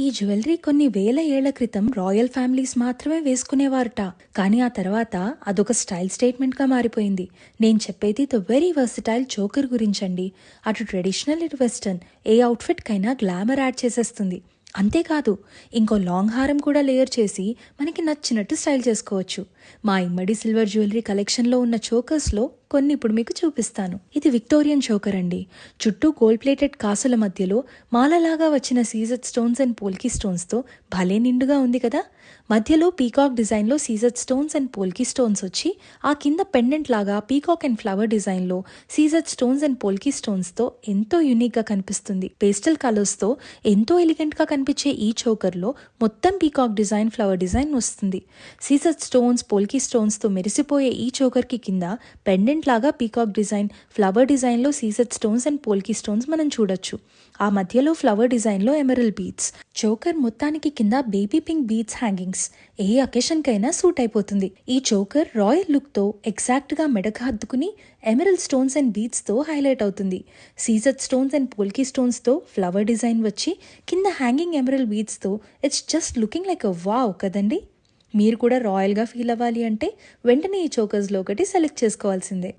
ఈ జ్యువెలరీ కొన్ని వేల ఏళ్ల క్రితం రాయల్ ఫ్యామిలీస్ మాత్రమే వేసుకునేవారట. కానీ ఆ తర్వాత అదొక స్టైల్ స్టేట్మెంట్ గా మారిపోయింది. నేను చెప్పేది ద వెరీ వర్సిటైల్ చోకర్ గురించండి. అటు ట్రెడిషనల్ ఇటు వెస్టర్న్ ఏ అవుట్ఫిట్ కైనా గ్లామర్ యాడ్ చేసేస్తుంది. అంతేకాదు, ఇంకో లాంగ్ హారం కూడా లేయర్ చేసి మనకి నచ్చినట్టు స్టైల్ చేసుకోవచ్చు. మా ఇమ్మడి సిల్వర్ జ్యువెలరీ కలెక్షన్లో ఉన్న చోకర్స్లో కొన్ని ఇప్పుడు మీకు చూపిస్తాను. ఇది విక్టోరియన్ చోకర్ అండి. చుట్టూ గోల్డ్ ప్లేటెడ్ కాసుల మధ్యలో మాలలాగా వచ్చిన సీజెడ్ స్టోన్స్ అండ్ పోల్కీ స్టోన్స్తో భలే నిండుగా ఉంది కదా. మధ్యలో పీకాక్ డిజైన్లో CZ stones and polki stones వచ్చి, ఆ కింద పెండెంట్ లాగా పీకాక్ అండ్ ఫ్లవర్ డిజైన్లో సీజెడ్ స్టోన్స్ అండ్ పోల్కీ స్టోన్స్తో ఎంతో యూనిక్గా కనిపిస్తుంది. పేస్టల్ కలర్స్తో ఎంతో ఎలిగెంట్గా కనిపించే ఈ చోకర్లో మొత్తం పీకాక్ డిజైన్, ఫ్లవర్ డిజైన్ వస్తుంది. సీజెడ్ స్టోన్స్, పోల్కీ స్టోన్స్తో మెరిసిపోయే ఈ చోకర్కి కింద పెండెంట్ లాగా పీకాక్ డిజైన్, ఫ్లవర్ డిజైన్లో CZ stones and polki stones మనం చూడొచ్చు. ఆ మధ్యలో ఫ్లవర్ డిజైన్లో ఎమరల్ బీడ్స్. చోకర్ మొత్తానికి కింద బేబీ పింక్ బీడ్స్ హ్యాంగింగ్స్. ఏ అకేషన్ కైనా సూట్ అయిపోతుంది. ఈ చోకర్ రాయల్ లుక్తో ఎగ్జాక్ట్గా మెడకు హద్దుకుని ఎమరల్ స్టోన్స్ అండ్ బీడ్స్తో హైలైట్ అవుతుంది. సీజెడ్ స్టోన్స్ అండ్ పోల్కీ స్టోన్స్తో ఫ్లవర్ డిజైన్ వచ్చి కింద హ్యాంగింగ్ ఎమరల్ బీడ్స్తో it's just looking like a wow కదండి. మీరు కూడా రాయల్గా ఫీల్ అవ్వాలి అంటే వెంటనే ఈ చోకర్స్లో ఒకటి సెలెక్ట్ చేసుకోవాల్సిందే.